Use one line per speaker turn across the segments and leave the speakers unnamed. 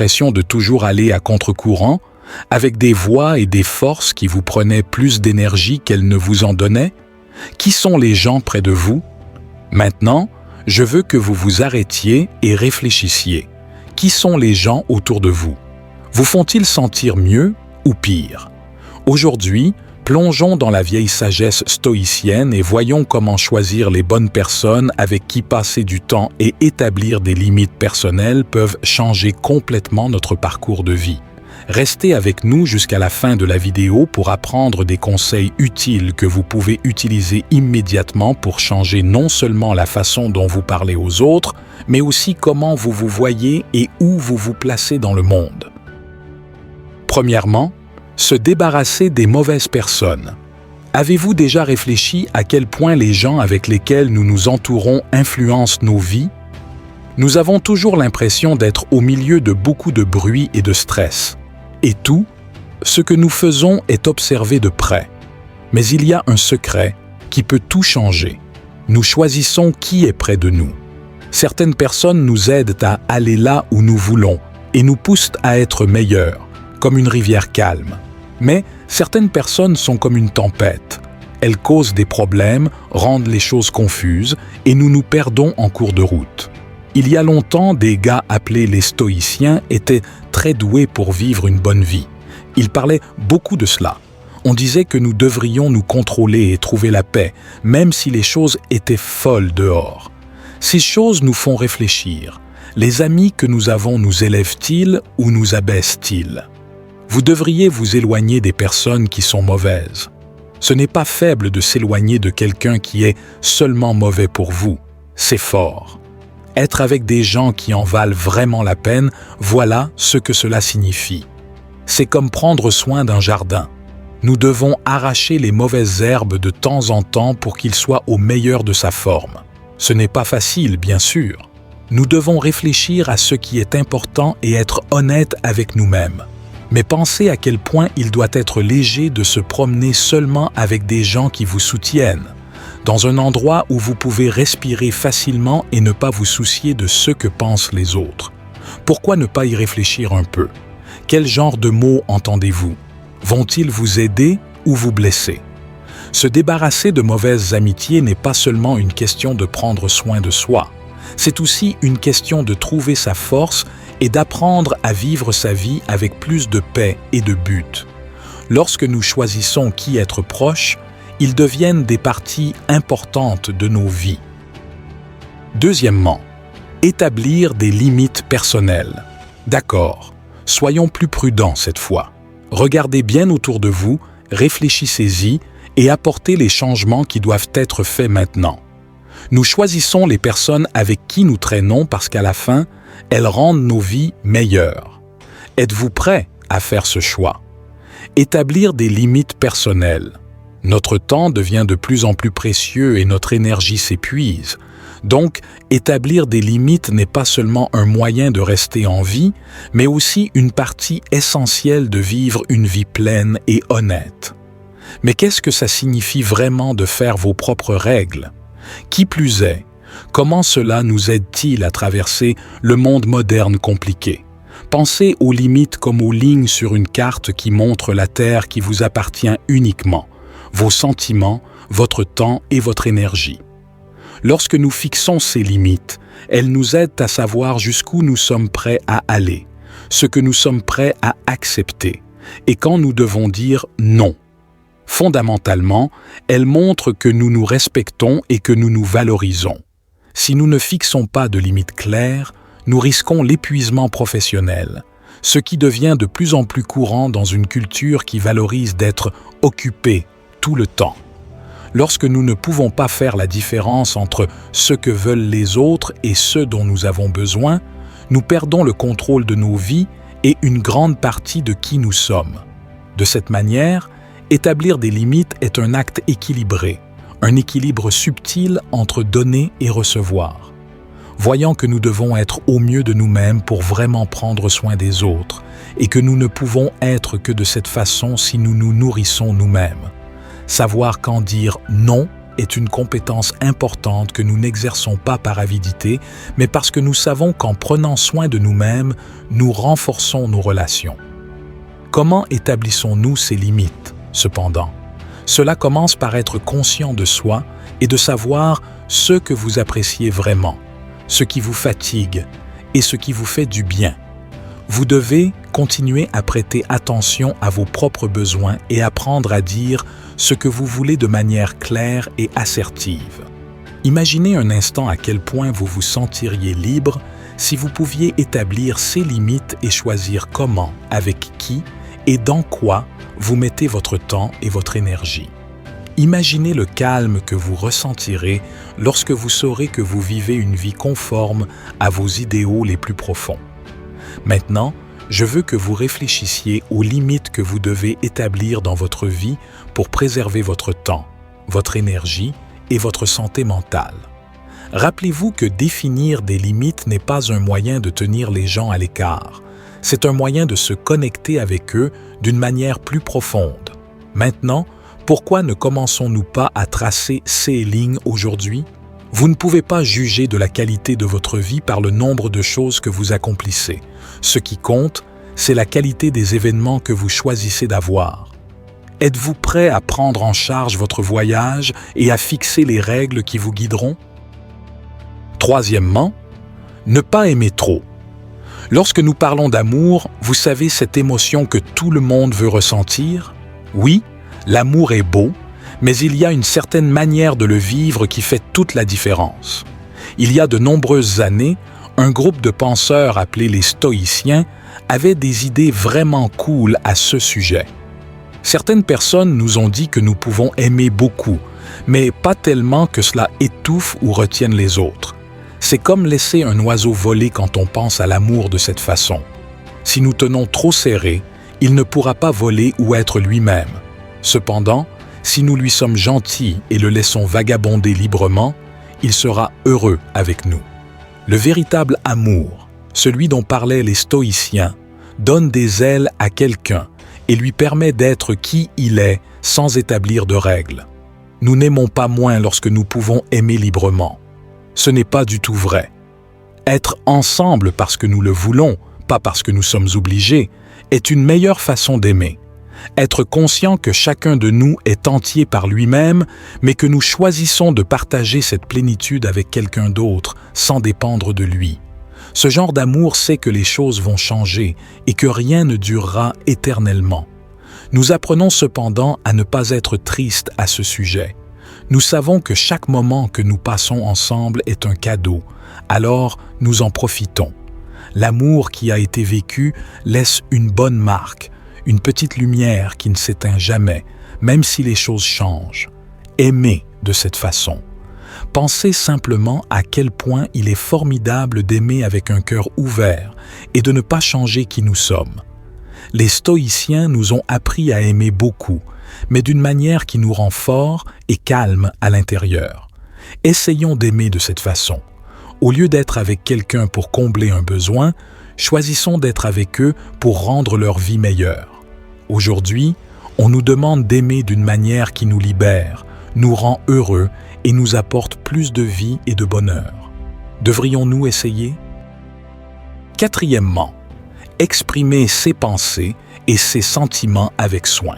l'impression de toujours aller à contre-courant, avec des voix et des forces qui vous prenaient plus d'énergie qu'elles ne vous en donnaient? Qui sont les gens près de vous? Maintenant, je veux que vous vous arrêtiez et réfléchissiez. Qui sont les gens autour de vous? Vous font-ils sentir mieux ou pire? Aujourd'hui, plongeons dans la vieille sagesse stoïcienne et voyons comment choisir les bonnes personnes avec qui passer du temps et établir des limites personnelles peuvent changer complètement notre parcours de vie. Restez avec nous jusqu'à la fin de la vidéo pour apprendre des conseils utiles que vous pouvez utiliser immédiatement pour changer non seulement la façon dont vous parlez aux autres, mais aussi comment vous vous voyez et où vous vous placez dans le monde. Premièrement, se débarrasser des mauvaises personnes. Avez-vous déjà réfléchi à quel point les gens avec lesquels nous nous entourons influencent nos vies? Nous avons toujours l'impression d'être au milieu de beaucoup de bruit et de stress. Et tout, ce que nous faisons est observé de près. Mais il y a un secret qui peut tout changer. Nous choisissons qui est près de nous. Certaines personnes nous aident à aller là où nous voulons et nous poussent à être meilleurs, comme une rivière calme. Mais certaines personnes sont comme une tempête. Elles causent des problèmes, rendent les choses confuses et nous nous perdons en cours de route. Il y a longtemps, des gars appelés les stoïciens étaient très doués pour vivre une bonne vie. Ils parlaient beaucoup de cela. On disait que nous devrions nous contrôler et trouver la paix, même si les choses étaient folles dehors. Ces choses nous font réfléchir. Les amis que nous avons nous élèvent-ils ou nous abaissent-ils? Vous devriez vous éloigner des personnes qui sont mauvaises. Ce n'est pas faible de s'éloigner de quelqu'un qui est seulement mauvais pour vous. C'est fort. Être avec des gens qui en valent vraiment la peine, voilà ce que cela signifie. C'est comme prendre soin d'un jardin. Nous devons arracher les mauvaises herbes de temps en temps pour qu'il soit au meilleur de sa forme. Ce n'est pas facile, bien sûr. Nous devons réfléchir à ce qui est important et être honnête avec nous-mêmes. Mais pensez à quel point il doit être léger de se promener seulement avec des gens qui vous soutiennent, dans un endroit où vous pouvez respirer facilement et ne pas vous soucier de ce que pensent les autres. Pourquoi ne pas y réfléchir un peu? Quel genre de mots entendez-vous? Vont-ils vous aider ou vous blesser? Se débarrasser de mauvaises amitiés n'est pas seulement une question de prendre soin de soi. C'est aussi une question de trouver sa force et d'apprendre à vivre sa vie avec plus de paix et de but. Lorsque nous choisissons qui être proche, ils deviennent des parties importantes de nos vies. Deuxièmement, établir des limites personnelles. D'accord, soyons plus prudents cette fois. Regardez bien autour de vous, réfléchissez-y et apportez les changements qui doivent être faits maintenant. Nous choisissons les personnes avec qui nous traînons parce qu'à la fin, elles rendent nos vies meilleures. Êtes-vous prêt à faire ce choix? Établir des limites personnelles. Notre temps devient de plus en plus précieux et notre énergie s'épuise. Donc, établir des limites n'est pas seulement un moyen de rester en vie, mais aussi une partie essentielle de vivre une vie pleine et honnête. Mais qu'est-ce que ça signifie vraiment de faire vos propres règles? Qui plus est, comment cela nous aide-t-il à traverser le monde moderne compliqué? Pensez aux limites comme aux lignes sur une carte qui montre la terre qui vous appartient uniquement, vos sentiments, votre temps et votre énergie. Lorsque nous fixons ces limites, elles nous aident à savoir jusqu'où nous sommes prêts à aller, ce que nous sommes prêts à accepter, et quand nous devons dire non. Fondamentalement, elles montrent que nous nous respectons et que nous nous valorisons. Si nous ne fixons pas de limites claires, nous risquons l'épuisement professionnel, ce qui devient de plus en plus courant dans une culture qui valorise d'être occupé tout le temps. Lorsque nous ne pouvons pas faire la différence entre ce que veulent les autres et ce dont nous avons besoin, nous perdons le contrôle de nos vies et une grande partie de qui nous sommes. De cette manière, établir des limites est un acte équilibré, un équilibre subtil entre donner et recevoir. Voyant que nous devons être au mieux de nous-mêmes pour vraiment prendre soin des autres et que nous ne pouvons être que de cette façon si nous nous nourrissons nous-mêmes. Savoir quand dire non est une compétence importante que nous n'exerçons pas par avidité, mais parce que nous savons qu'en prenant soin de nous-mêmes, nous renforçons nos relations. Comment établissons-nous ces limites, cependant? Cela commence par être conscient de soi et de savoir ce que vous appréciez vraiment, ce qui vous fatigue et ce qui vous fait du bien. Vous devez continuer à prêter attention à vos propres besoins et apprendre à dire ce que vous voulez de manière claire et assertive. Imaginez un instant à quel point vous vous sentiriez libre si vous pouviez établir ces limites et choisir comment, avec qui et dans quoi vous mettez votre temps et votre énergie. Imaginez le calme que vous ressentirez lorsque vous saurez que vous vivez une vie conforme à vos idéaux les plus profonds. Maintenant, je veux que vous réfléchissiez aux limites que vous devez établir dans votre vie pour préserver votre temps, votre énergie et votre santé mentale. Rappelez-vous que définir des limites n'est pas un moyen de tenir les gens à l'écart. C'est un moyen de se connecter avec eux d'une manière plus profonde. Maintenant, pourquoi ne commençons-nous pas à tracer ces lignes aujourd'hui? Vous ne pouvez pas juger de la qualité de votre vie par le nombre de choses que vous accomplissez. Ce qui compte, c'est la qualité des événements que vous choisissez d'avoir. Êtes-vous prêt à prendre en charge votre voyage et à fixer les règles qui vous guideront? Troisièmement, ne pas aimer trop. Lorsque nous parlons d'amour, vous savez cette émotion que tout le monde veut ressentir? Oui, l'amour est beau, mais il y a une certaine manière de le vivre qui fait toute la différence. Il y a de nombreuses années, un groupe de penseurs appelés les stoïciens avait des idées vraiment cool à ce sujet. Certaines personnes nous ont dit que nous pouvons aimer beaucoup, mais pas tellement que cela étouffe ou retienne les autres. C'est comme laisser un oiseau voler quand on pense à l'amour de cette façon. Si nous tenons trop serré, il ne pourra pas voler ou être lui-même. Cependant, si nous lui sommes gentils et le laissons vagabonder librement, il sera heureux avec nous. Le véritable amour, celui dont parlaient les stoïciens, donne des ailes à quelqu'un et lui permet d'être qui il est sans établir de règles. Nous n'aimons pas moins lorsque nous pouvons aimer librement. Ce n'est pas du tout vrai. Être ensemble parce que nous le voulons, pas parce que nous sommes obligés, est une meilleure façon d'aimer. Être conscient que chacun de nous est entier par lui-même, mais que nous choisissons de partager cette plénitude avec quelqu'un d'autre, sans dépendre de lui. Ce genre d'amour sait que les choses vont changer et que rien ne durera éternellement. Nous apprenons cependant à ne pas être tristes à ce sujet. Nous savons que chaque moment que nous passons ensemble est un cadeau, alors nous en profitons. L'amour qui a été vécu laisse une bonne marque, une petite lumière qui ne s'éteint jamais, même si les choses changent. Aimez de cette façon. Pensez simplement à quel point il est formidable d'aimer avec un cœur ouvert et de ne pas changer qui nous sommes. Les stoïciens nous ont appris à aimer beaucoup, mais d'une manière qui nous rend forts et calmes à l'intérieur. Essayons d'aimer de cette façon. Au lieu d'être avec quelqu'un pour combler un besoin, choisissons d'être avec eux pour rendre leur vie meilleure. Aujourd'hui, on nous demande d'aimer d'une manière qui nous libère, nous rend heureux et nous apporte plus de vie et de bonheur. Devrions-nous essayer? Quatrièmement, exprimer ses pensées et ses sentiments avec soin.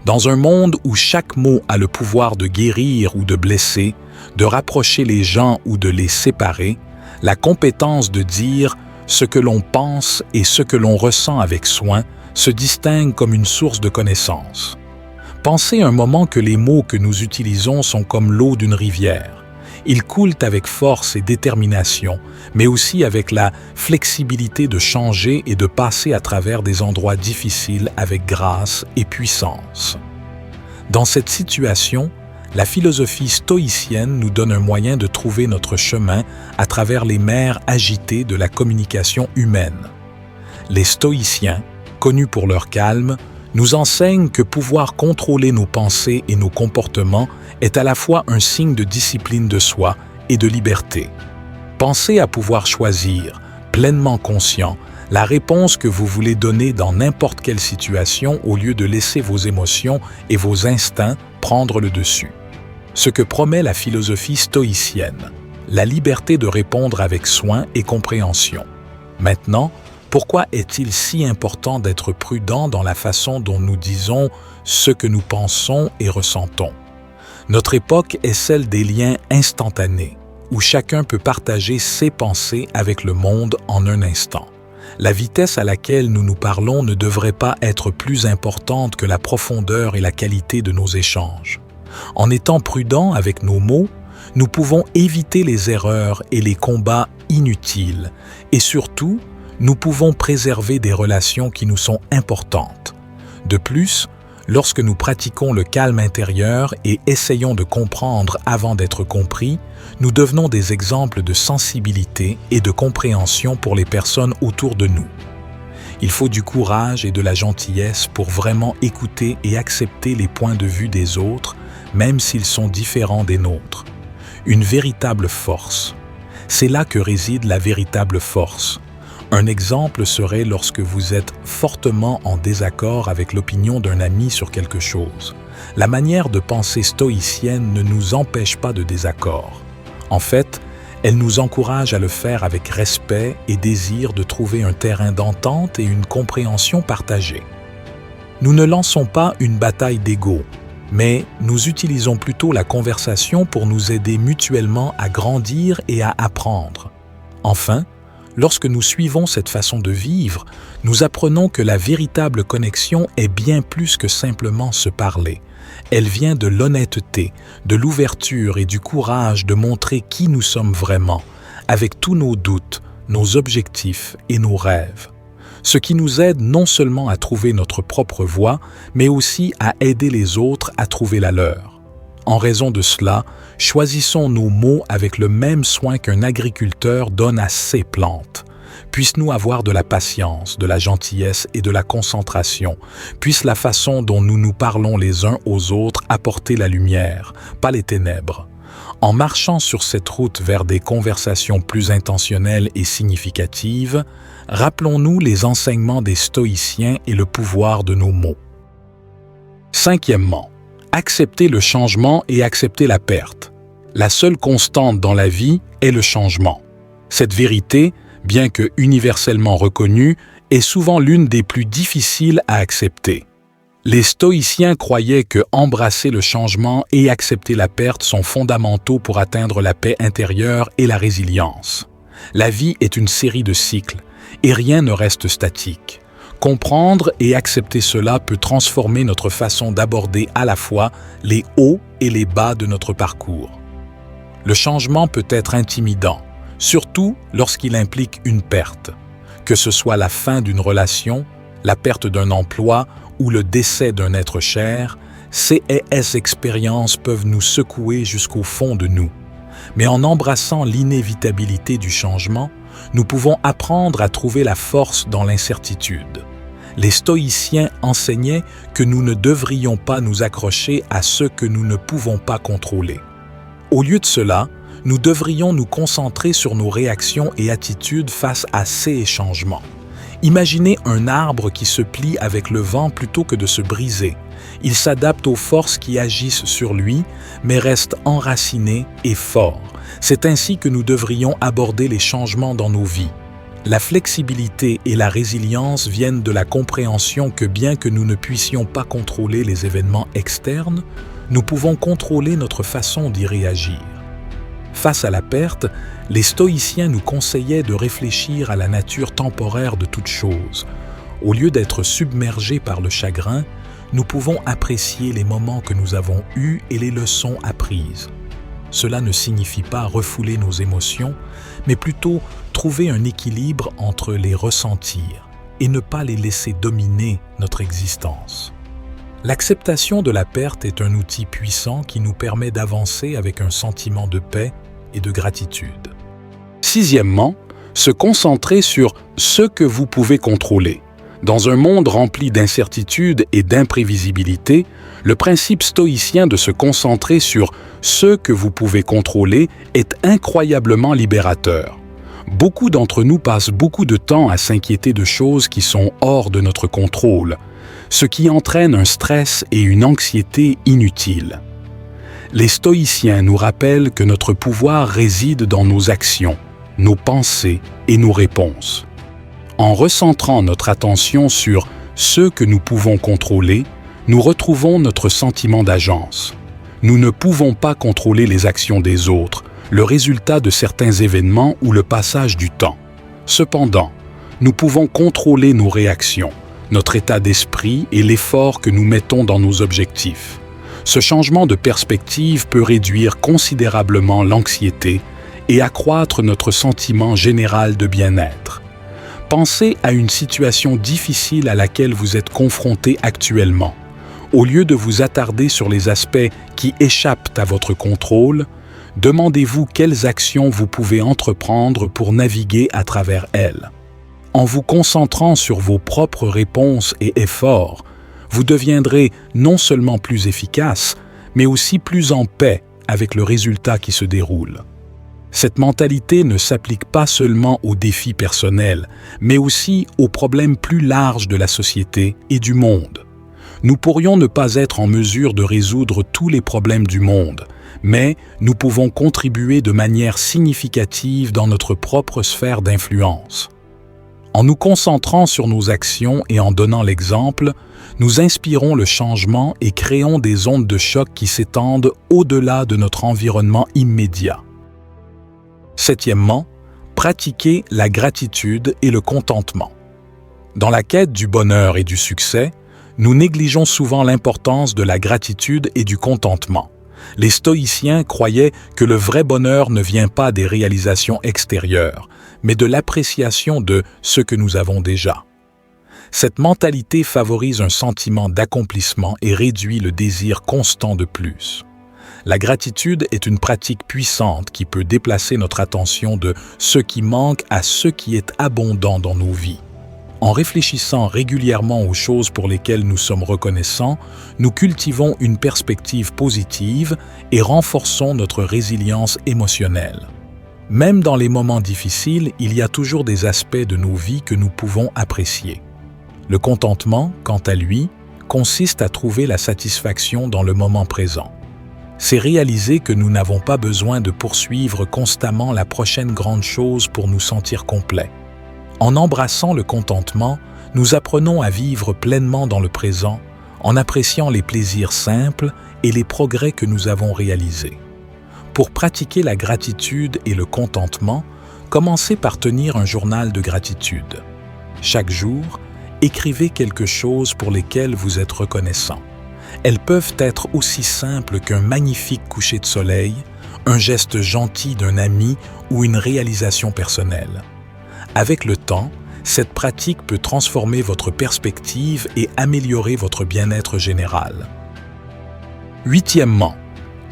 Dans un monde où chaque mot a le pouvoir de guérir ou de blesser, de rapprocher les gens ou de les séparer, la compétence de dire ce que l'on pense et ce que l'on ressent avec soin se distingue comme une source de connaissance. Pensez un moment que les mots que nous utilisons sont comme l'eau d'une rivière. Ils coulent avec force et détermination, mais aussi avec la flexibilité de changer et de passer à travers des endroits difficiles avec grâce et puissance. Dans cette situation, la philosophie stoïcienne nous donne un moyen de trouver notre chemin à travers les mers agitées de la communication humaine. Les stoïciens, connus pour leur calme, nous enseignent que pouvoir contrôler nos pensées et nos comportements est à la fois un signe de discipline de soi et de liberté. Pensez à pouvoir choisir, pleinement conscient, la réponse que vous voulez donner dans n'importe quelle situation au lieu de laisser vos émotions et vos instincts prendre le dessus. ce que promet la philosophie stoïcienne, la liberté de répondre avec soin et compréhension. Maintenant, pourquoi est-il si important d'être prudent dans la façon dont nous disons ce que nous pensons et ressentons? Notre époque est celle des liens instantanés, où chacun peut partager ses pensées avec le monde en un instant. La vitesse à laquelle nous nous parlons ne devrait pas être plus importante que la profondeur et la qualité de nos échanges. En étant prudents avec nos mots, nous pouvons éviter les erreurs et les combats inutiles, et surtout, nous pouvons préserver des relations qui nous sont importantes. De plus, lorsque nous pratiquons le calme intérieur et essayons de comprendre avant d'être compris, nous devenons des exemples de sensibilité et de compréhension pour les personnes autour de nous. Il faut du courage et de la gentillesse pour vraiment écouter et accepter les points de vue des autres, même s'ils sont différents des nôtres. Une véritable force. C'est là que réside la véritable force. Un exemple serait lorsque vous êtes fortement en désaccord avec l'opinion d'un ami sur quelque chose. La manière de penser stoïcienne ne nous empêche pas de désaccord. En fait, elle nous encourage à le faire avec respect et désir de trouver un terrain d'entente et une compréhension partagée. Nous ne lançons pas une bataille d'ego, mais nous utilisons plutôt la conversation pour nous aider mutuellement à grandir et à apprendre. Enfin, lorsque nous suivons cette façon de vivre, nous apprenons que la véritable connexion est bien plus que simplement se parler. Elle vient de l'honnêteté, de l'ouverture et du courage de montrer qui nous sommes vraiment, avec tous nos doutes, nos objectifs et nos rêves. Ce qui nous aide non seulement à trouver notre propre voie, mais aussi à aider les autres à trouver la leur. En raison de cela, choisissons nos mots avec le même soin qu'un agriculteur donne à ses plantes. Puisse-nous avoir de la patience, de la gentillesse et de la concentration. Puisse la façon dont nous nous parlons les uns aux autres apporter la lumière, pas les ténèbres. En marchant sur cette route vers des conversations plus intentionnelles et significatives, rappelons-nous les enseignements des stoïciens et le pouvoir de nos mots. Cinquièmement, accepter le changement et accepter la perte. La seule constante dans la vie est le changement. Cette vérité, bien que universellement reconnue, est souvent l'une des plus difficiles à accepter. Les stoïciens croyaient que embrasser le changement et accepter la perte sont fondamentaux pour atteindre la paix intérieure et la résilience. La vie est une série de cycles, et rien ne reste statique. Comprendre et accepter cela peut transformer notre façon d'aborder à la fois les hauts et les bas de notre parcours. Le changement peut être intimidant, surtout lorsqu'il implique une perte, que ce soit la fin d'une relation, la perte d'un emploi ou le décès d'un être cher. Ces expériences peuvent nous secouer jusqu'au fond de nous. Mais en embrassant l'inévitabilité du changement, nous pouvons apprendre à trouver la force dans l'incertitude. Les stoïciens enseignaient que nous ne devrions pas nous accrocher à ce que nous ne pouvons pas contrôler. Au lieu de cela, nous devrions nous concentrer sur nos réactions et attitudes face à ces changements. Imaginez un arbre qui se plie avec le vent plutôt que de se briser. Il s'adapte aux forces qui agissent sur lui, mais reste enraciné et fort. C'est ainsi que nous devrions aborder les changements dans nos vies. La flexibilité et la résilience viennent de la compréhension que bien que nous ne puissions pas contrôler les événements externes, nous pouvons contrôler notre façon d'y réagir. Face à la perte, les stoïciens nous conseillaient de réfléchir à la nature temporaire de toute chose. Au lieu d'être submergés par le chagrin, nous pouvons apprécier les moments que nous avons eus et les leçons apprises. Cela ne signifie pas refouler nos émotions, mais plutôt trouver un équilibre entre les ressentir et ne pas les laisser dominer notre existence. L'acceptation de la perte est un outil puissant qui nous permet d'avancer avec un sentiment de paix et de gratitude. Sixièmement, se concentrer sur ce que vous pouvez contrôler. Dans un monde rempli d'incertitudes et d'imprévisibilité, le principe stoïcien de se concentrer sur ce que vous pouvez contrôler est incroyablement libérateur. Beaucoup d'entre nous passent beaucoup de temps à s'inquiéter de choses qui sont hors de notre contrôle, ce qui entraîne un stress et une anxiété inutiles. Les stoïciens nous rappellent que notre pouvoir réside dans nos actions, nos pensées et nos réponses. En recentrant notre attention sur ce que nous pouvons contrôler, nous retrouvons notre sentiment d'agence. Nous ne pouvons pas contrôler les actions des autres, le résultat de certains événements ou le passage du temps. Cependant, nous pouvons contrôler nos réactions, notre état d'esprit et l'effort que nous mettons dans nos objectifs. Ce changement de perspective peut réduire considérablement l'anxiété et accroître notre sentiment général de bien-être. Pensez à une situation difficile à laquelle vous êtes confronté actuellement. Au lieu de vous attarder sur les aspects qui échappent à votre contrôle, demandez-vous quelles actions vous pouvez entreprendre pour naviguer à travers elles. En vous concentrant sur vos propres réponses et efforts, vous deviendrez non seulement plus efficace, mais aussi plus en paix avec le résultat qui se déroule. Cette mentalité ne s'applique pas seulement aux défis personnels, mais aussi aux problèmes plus larges de la société et du monde. Nous pourrions ne pas être en mesure de résoudre tous les problèmes du monde, mais nous pouvons contribuer de manière significative dans notre propre sphère d'influence. En nous concentrant sur nos actions et en donnant l'exemple, nous inspirons le changement et créons des ondes de choc qui s'étendent au-delà de notre environnement immédiat. Septièmement, pratiquez la gratitude et le contentement. Dans la quête du bonheur et du succès, nous négligeons souvent l'importance de la gratitude et du contentement. Les stoïciens croyaient que le vrai bonheur ne vient pas des réalisations extérieures, mais de l'appréciation de ce que nous avons déjà. Cette mentalité favorise un sentiment d'accomplissement et réduit le désir constant de plus. La gratitude est une pratique puissante qui peut déplacer notre attention de ce qui manque à ce qui est abondant dans nos vies. En réfléchissant régulièrement aux choses pour lesquelles nous sommes reconnaissants, nous cultivons une perspective positive et renforçons notre résilience émotionnelle. Même dans les moments difficiles, il y a toujours des aspects de nos vies que nous pouvons apprécier. Le contentement, quant à lui, consiste à trouver la satisfaction dans le moment présent. C'est réaliser que nous n'avons pas besoin de poursuivre constamment la prochaine grande chose pour nous sentir complets. En embrassant le contentement, nous apprenons à vivre pleinement dans le présent, en appréciant les plaisirs simples et les progrès que nous avons réalisés. Pour pratiquer la gratitude et le contentement, commencez par tenir un journal de gratitude. Chaque jour, écrivez quelque chose pour lesquels vous êtes reconnaissant. Elles peuvent être aussi simples qu'un magnifique coucher de soleil, un geste gentil d'un ami ou une réalisation personnelle. Avec le temps, cette pratique peut transformer votre perspective et améliorer votre bien-être général. Huitièmement,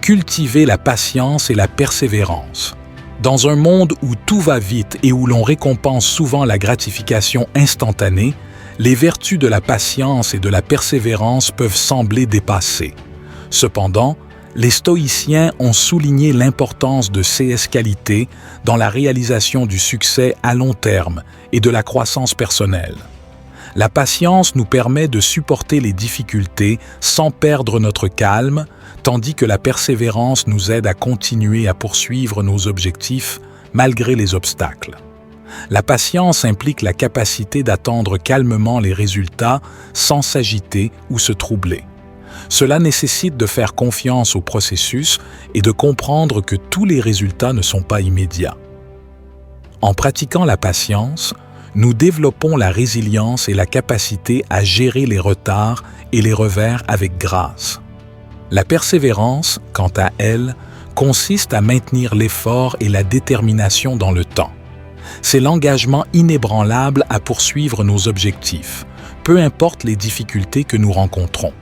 cultivez la patience et la persévérance. Dans un monde où tout va vite et où l'on récompense souvent la gratification instantanée, les vertus de la patience et de la persévérance peuvent sembler dépassées. Cependant, les stoïciens ont souligné l'importance de ces qualités dans la réalisation du succès à long terme et de la croissance personnelle. La patience nous permet de supporter les difficultés sans perdre notre calme, tandis que la persévérance nous aide à continuer à poursuivre nos objectifs malgré les obstacles. La patience implique la capacité d'attendre calmement les résultats sans s'agiter ou se troubler. Cela nécessite de faire confiance au processus et de comprendre que tous les résultats ne sont pas immédiats. En pratiquant la patience, nous développons la résilience et la capacité à gérer les retards et les revers avec grâce. La persévérance, quant à elle, consiste à maintenir l'effort et la détermination dans le temps. C'est l'engagement inébranlable à poursuivre nos objectifs, peu importe les difficultés que nous rencontrons.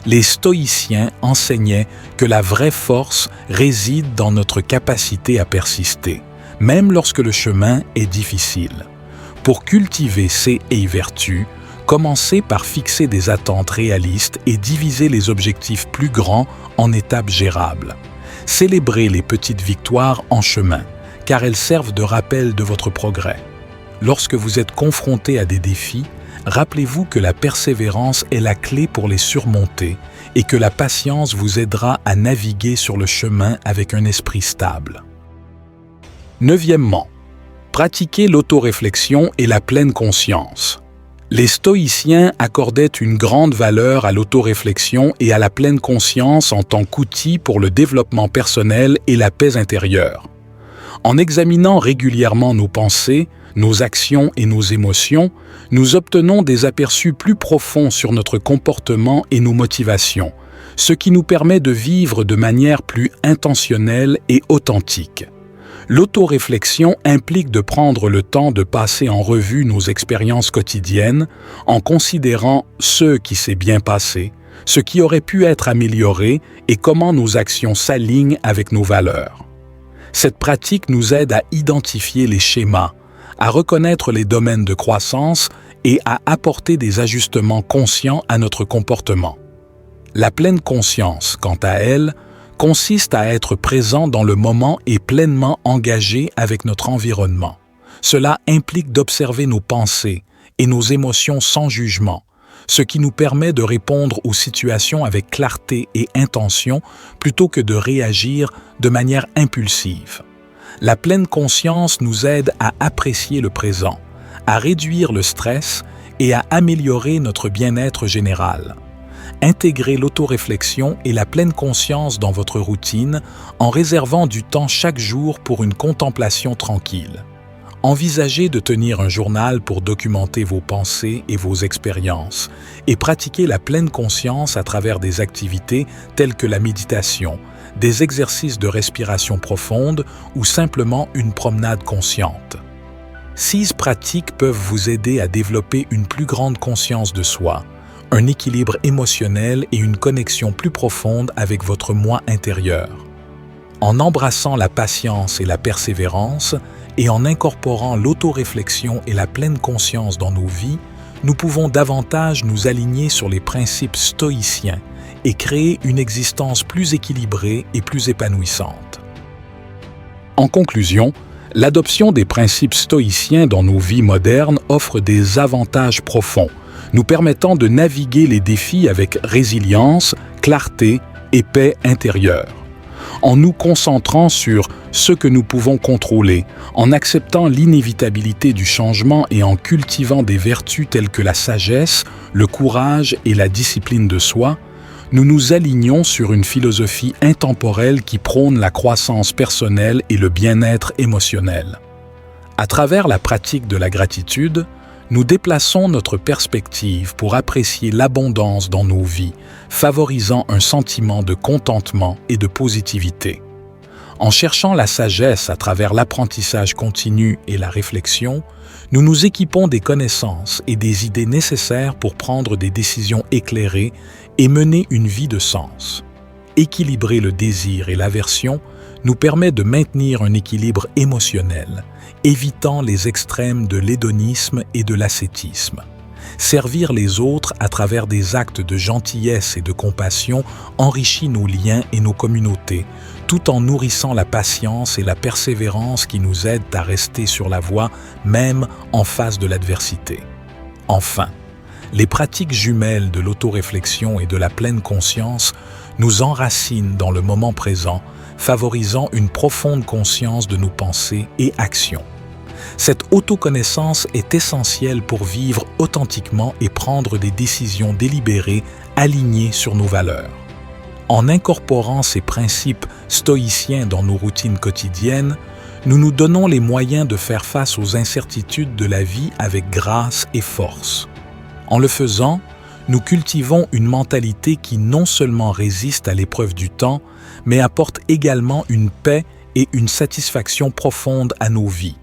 Les stoïciens enseignaient que la vraie force réside dans notre capacité à persister, même lorsque le chemin est difficile. Pour cultiver ces vertus, commencez par fixer des attentes réalistes et diviser les objectifs plus grands en étapes gérables. Célébrez les petites victoires en chemin, car elles servent de rappel de votre progrès. Lorsque vous êtes confronté à des défis, rappelez-vous que la persévérance est la clé pour les surmonter et que la patience vous aidera à naviguer sur le chemin avec un esprit stable. Neuvièmement, pratiquez l'autoréflexion et la pleine conscience. Les stoïciens accordaient une grande valeur à l'autoréflexion et à la pleine conscience en tant qu'outil pour le développement personnel et la paix intérieure. En examinant régulièrement nos pensées, nos actions et nos émotions, nous obtenons des aperçus plus profonds sur notre comportement et nos motivations, ce qui nous permet de vivre de manière plus intentionnelle et authentique. L'autoréflexion implique de prendre le temps de passer en revue nos expériences quotidiennes en considérant ce qui s'est bien passé, ce qui aurait pu être amélioré et comment nos actions s'alignent avec nos valeurs. Cette pratique nous aide à identifier les schémas, à reconnaître les domaines de croissance et à apporter des ajustements conscients à notre comportement. La pleine conscience, quant à elle, consiste à être présent dans le moment et pleinement engagé avec notre environnement. Cela implique d'observer nos pensées et nos émotions sans jugement, ce qui nous permet de répondre aux situations avec clarté et intention plutôt que de réagir de manière impulsive. La pleine conscience nous aide à apprécier le présent, à réduire le stress et à améliorer notre bien-être général. Intégrez l'autoréflexion et la pleine conscience dans votre routine en réservant du temps chaque jour pour une contemplation tranquille. Envisagez de tenir un journal pour documenter vos pensées et vos expériences et pratiquer la pleine conscience à travers des activités telles que la méditation, des exercices de respiration profonde ou simplement une promenade consciente. 6 pratiques peuvent vous aider à développer une plus grande conscience de soi, un équilibre émotionnel et une connexion plus profonde avec votre moi intérieur. En embrassant la patience et la persévérance et en incorporant l'autoréflexion et la pleine conscience dans nos vies, nous pouvons davantage nous aligner sur les principes stoïciens et créer une existence plus équilibrée et plus épanouissante. En conclusion, l'adoption des principes stoïciens dans nos vies modernes offre des avantages profonds, nous permettant de naviguer les défis avec résilience, clarté et paix intérieure. En nous concentrant sur ce que nous pouvons contrôler, en acceptant l'inévitabilité du changement et en cultivant des vertus telles que la sagesse, le courage et la discipline de soi, nous nous alignons sur une philosophie intemporelle qui prône la croissance personnelle et le bien-être émotionnel. À travers la pratique de la gratitude, nous déplaçons notre perspective pour apprécier l'abondance dans nos vies, favorisant un sentiment de contentement et de positivité. En cherchant la sagesse à travers l'apprentissage continu et la réflexion, nous nous équipons des connaissances et des idées nécessaires pour prendre des décisions éclairées et mener une vie de sens. Équilibrer le désir et l'aversion nous permet de maintenir un équilibre émotionnel, évitant les extrêmes de l'hédonisme et de l'ascétisme. Servir les autres à travers des actes de gentillesse et de compassion enrichit nos liens et nos communautés, tout en nourrissant la patience et la persévérance qui nous aident à rester sur la voie, même en face de l'adversité. Enfin, les pratiques jumelles de l'autoréflexion et de la pleine conscience nous enracinent dans le moment présent, favorisant une profonde conscience de nos pensées et actions. Cette autoconnaissance est essentielle pour vivre authentiquement et prendre des décisions délibérées alignées sur nos valeurs. En incorporant ces principes stoïciens dans nos routines quotidiennes, nous nous donnons les moyens de faire face aux incertitudes de la vie avec grâce et force. En le faisant, nous cultivons une mentalité qui non seulement résiste à l'épreuve du temps, mais apporte également une paix et une satisfaction profonde à nos vies.